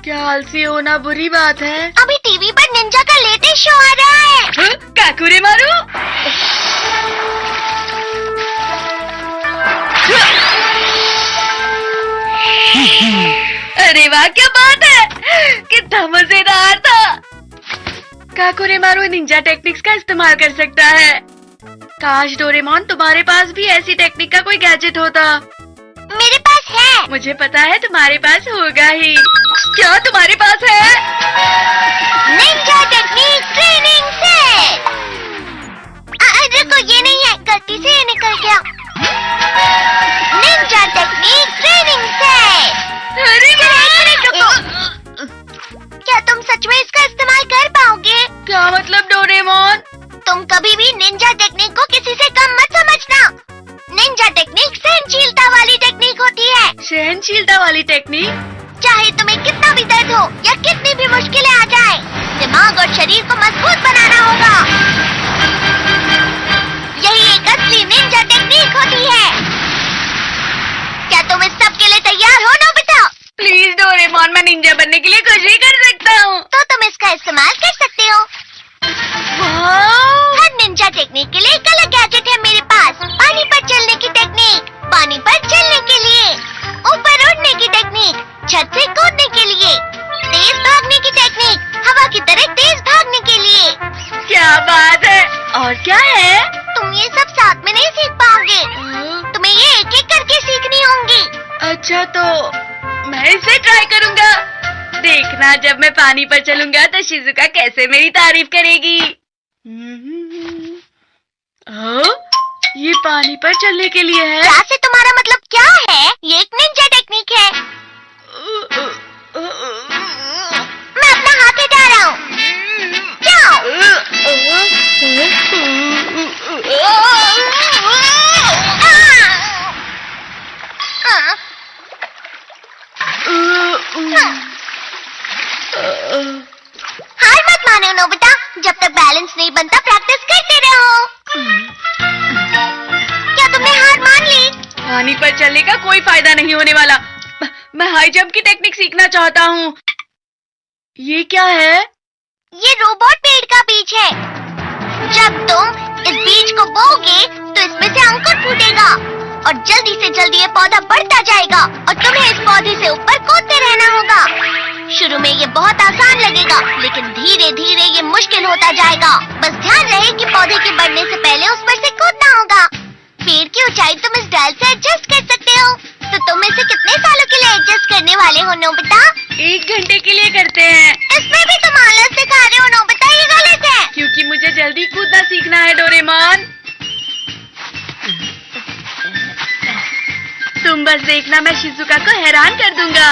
क्या आलसी होना बुरी बात है? अभी टीवी पर निंजा का लेटेस्ट शो आ रहा है। काकुरे मारू। अरे वाह, क्या बात है, कितना मजेदार था। काकुरे मारू निंजा टेक्निक्स का इस्तेमाल कर सकता है। काश डोरेमोन तुम्हारे पास भी ऐसी टेक्निक का कोई गैजेट होता। मेरे पास है। मुझे पता है तुम्हारे पास होगा ही। क्या तुम्हारे पास है? Ninja technique training set. रुको, ये नहीं है, गलती से ये निकल गया। Ninja technique training set. अरे क्या तुम सच में इसका इस्तेमाल कर पाओगे? क्या मतलब डोरेमोन? तुम कभी भी निंजा टेक्निक को किसी से कम मत समझना। निंजा टेक्निक सहनशीलता वाली टेक्निक होती है। सहनशीलता वाली टेक्निक? चाहे तुम्हें कितना भी दर्द हो या कितनी भी मुश्किलें आ जाए, दिमाग और शरीर को मजबूत बनाना होगा। यही एक असली निंजा टेक्निक होती है। क्या तुम इस सब के लिए तैयार हो नोबिता? प्लीज डोरेमोन, मैं निंजा बनने के लिए कुछ भी कर सकता हूँ। तो तुम इसका इस्तेमाल कर सकते हो। वाह! हर निंजा टेक्निक के लिए एक अलग गैजेट है मेरे पास। पानी पर चलने की टेक्निक, पानी पर चलने के लिए, ऊपर उड़ने की टेक्निक, छत से कूदने के लिए, तेज भागने की टेक्निक, हवा की तरह तेज भागने के लिए। क्या बात है। और क्या है? तुम ये सब साथ में नहीं सीख पाओगे। तुम्हें ये एक एक करके सीखनी होंगी। अच्छा, तो मैं इसे ट्राई करूँगा। देखना, जब मैं पानी पर चलूंगा तो शिजुका कैसे मेरी तारीफ करेगी। ये पानी पर चलने के लिए है? क्या से तुम्हारा मतलब क्या है? ये एक निंजा टेक्निक है। मैं अपना हाथ हटा रहा हूँ। जाओ। हार मत मानो नोबिता, जब तक बैलेंस नहीं बनता प्रैक्टिस करते रहो। क्या तुमने हार मान ली? पानी पर चलने का कोई फायदा नहीं होने वाला। मैं हाई जंप की टेक्निक सीखना चाहता हूँ। ये क्या है? ये रोबोट पेड़ का बीज है। जब तुम इस बीज को बोओगे तो इसमें से अंकुर फूटेगा और जल्दी से जल्दी ये पौधा बढ़ता जाएगा और तुम्हें इस पौधे से ऊपर कूदते रहना होगा। शुरू में ये बहुत आसान लगेगा, लेकिन धीरे धीरे ये मुश्किल होता जाएगा। बस ध्यान रहे कि पौधे के बढ़ने से पहले उस पर से कूदना होगा। पेड़ की ऊंचाई तुम इस डाल से एडजस्ट कर सकते हो। तो तुम इसे कितने सालों के लिए एडजस्ट करने वाले हो नोबिता? 1 घंटे के लिए करते हैं। इसमें भी तुम आलस दिखा रहे हो नोबिता, ये गलत है। क्योंकि मुझे जल्दी कूदना सीखना है डोरेमोन। तुम बस देखना, मैं शिजुका को हैरान कर दूंगा।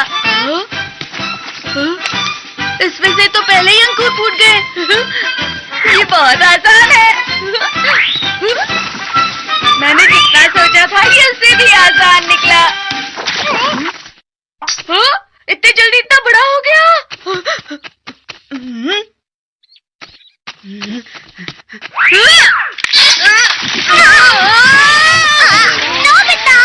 इसमें से तो पहले ही अंकुर फूट गए। ये बहुत आसान है। मैंने जितना सोचा था ये उससे भी आसान निकला। इतनी जल्दी इतना बड़ा हो गया। नोबिता,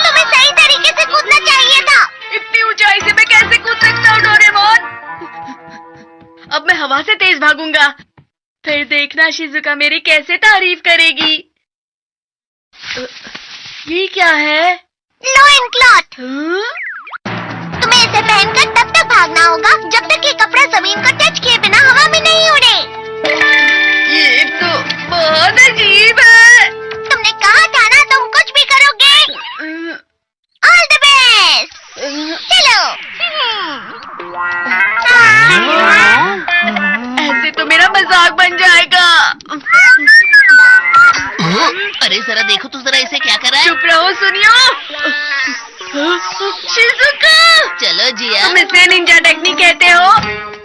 तुम्हें सही तरीके से कूदना चाहिए था। इतनी ऊंचाई से मैं कैसे कूद सकता हूँ डोरेमोन? अब मैं हवा से तेज भागूंगा। फिर देखना शिजुका मेरी कैसे तारीफ करेगी। ये क्या है? Lion cloth. तुम्हें इसे पहनकर तब तक भागना होगा जब तक ये कपड़ा जमीन को टच किए बिना हवा में नहीं उड़े। ये तो बहुत अजीब है। तुमने कहा था ना तुम कुछ भी करोगे। All the best. चलो। ऐसे तो मेरा मजाक बन जाएगा। अरे जरा देखो तो जरा इसे क्या कर रहा है। चुप रहो, सुनियो। शिजुका, चलो जिया। तुम इसे निंजा टेक्निक कहते हो?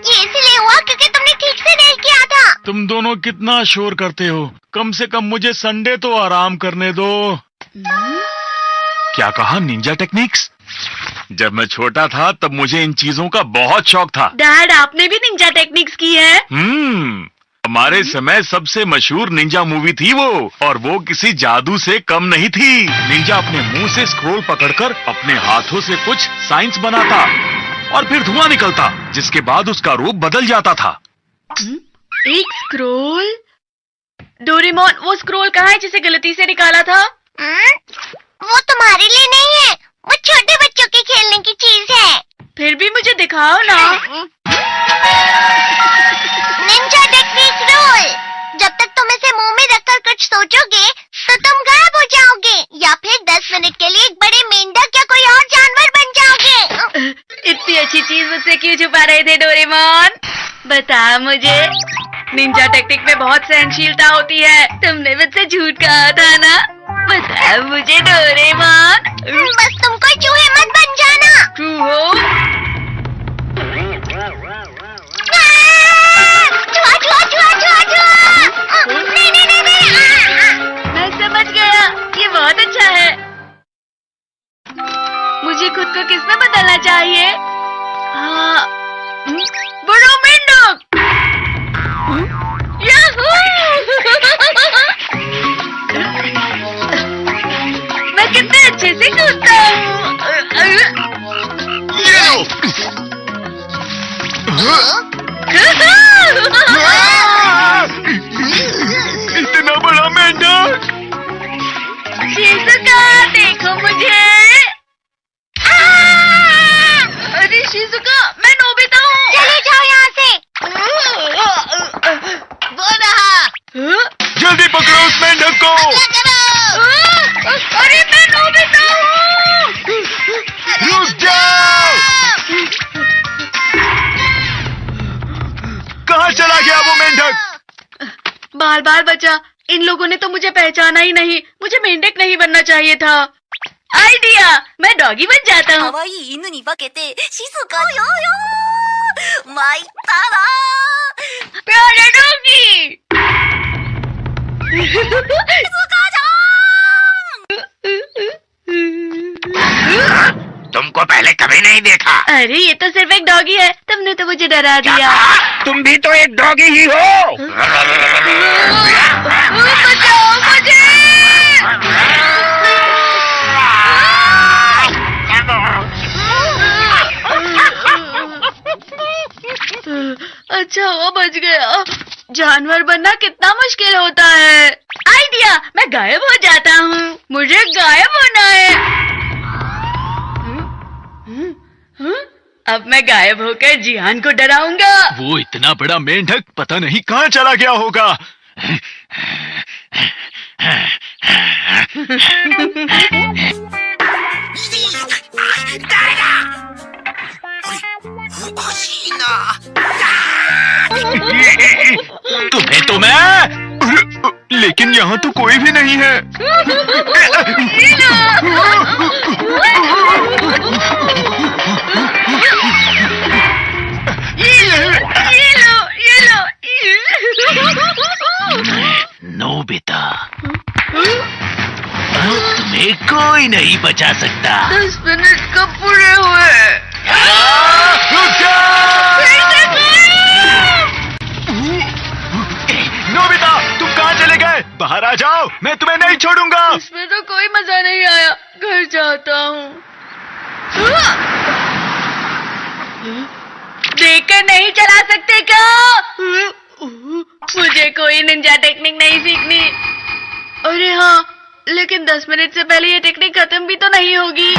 ये इसलिए हुआ क्योंकि तुमने ठीक से नहीं किया था। तुम दोनों कितना शोर करते हो। कम से कम मुझे संडे तो आराम करने दो। क्या कहा? Ninja techniques? जब मैं छोटा था तब मुझे इन चीजों का बहुत शौक था। डैड, आपने भी निंजा टेक्निक्स की है? हमारे समय सबसे मशहूर निंजा मूवी थी वो, और वो किसी जादू से कम नहीं थी। निंजा अपने मुंह से स्क्रोल पकड़कर अपने हाथों से कुछ साइंस बनाता और फिर धुआं निकलता, जिसके बाद उसका रूप बदल जाता था। एक स्क्रोल? डोरेमोन, वो स्क्रोल कहाँ है जिसे गलती से निकाला था? वो तुम्हारे लिए नहीं है, वो छोटे बच्चों के खेलने की चीज है। फिर भी मुझे दिखाओ ना। Ninja technique rule. जब तक तुम इसे मुंह में रखकर कुछ सोचोगे तो तुम गायब हो जाओगे, या फिर 10 मिनट के लिए एक बड़े मेंढक या कोई और जानवर बन जाओगे। इतनी अच्छी चीज मुझसे क्यों छुपा रहे थे डोरेमोन? बता मुझे। निंजा टेक्निक में बहुत सहनशीलता होती है, तुमने मुझसे झूठ कहा था ना? बता मुझे डोरेमोन। बस तुम कोई चूहे मत बन जाना। चूहो? मैं समझ गया, ये बहुत अच्छा है। मुझे खुद को किसमें बदलना चाहिए? हाँ, बड़ो मेंढक। याहू! मैं कितने अच्छे से कूदता हूँ। इतना बड़ा मेंढक! शिजुका, देखो मुझे। अरे शिजुका, मैं नोबिता हूँ। चले जाओ यहाँ से। वो रहा। जल्दी पकड़ो उस मेंढक को। अरे मैं नोबिता हूँ। रुक जाओ। कहाँ चला गया वो मेंढक? बाल बाल बचा, इन लोगों ने तो मुझे पहचाना ही नहीं। मुझे मेंढक नहीं बनना चाहिए था। आइडिया, मैं डॉगी बन जाता हूँ। 可愛い犬に化けて静かよよ参ったな प्यारे डॉगी। तुमको पहले कभी नहीं देखा। अरे ये तो सिर्फ एक डॉगी है, तुमने तो मुझे डरा दिया। तुम भी तो एक डॉगी ही हो। बचाओ मुझे। अच्छा हुआ बच गया। जानवर बनना कितना मुश्किल होता है। आइडिया, मैं गायब हो जाता हूँ। मुझे गायब होना है। अब मैं गायब होकर जिहान को डराऊंगा। वो इतना बड़ा मेंढक पता नहीं कहाँ चला गया होगा। तुम्हें तो मैं, लेकिन यहाँ तो कोई भी नहीं है। ये लो। नोबिता, तुम्हें कोई नहीं बचा सकता। 10 मिनट कब पूरे हुए? रुक जाओ! नोबिता, तुम कहाँ चले गए? बाहर आ जाओ, मैं तुम्हें नहीं छोड़ूंगा। इसमें तो कोई मजा नहीं आया, घर जाता हूँ। देखकर नहीं चला सकते क्या? मुझे कोई निंजा टेक्निक नहीं सीखनी। अरे हाँ, लेकिन 10 मिनट से पहले ये टेक्निक खत्म भी तो नहीं होगी।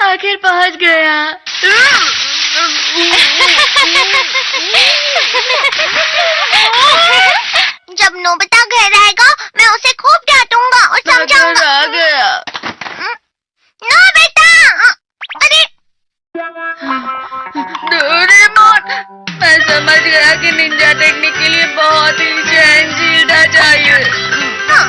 आखिर पहुंच गया। जब नोबिता घर आएगा मैं उसे खूब डांटूंगा और समझाऊंगा। आ गया। नोबिता! अरे डोरेमोन, मैं समझ गया कि निंजा टेक्निक के लिए बहुत ही सहनशीलता चाहिए। हाँ,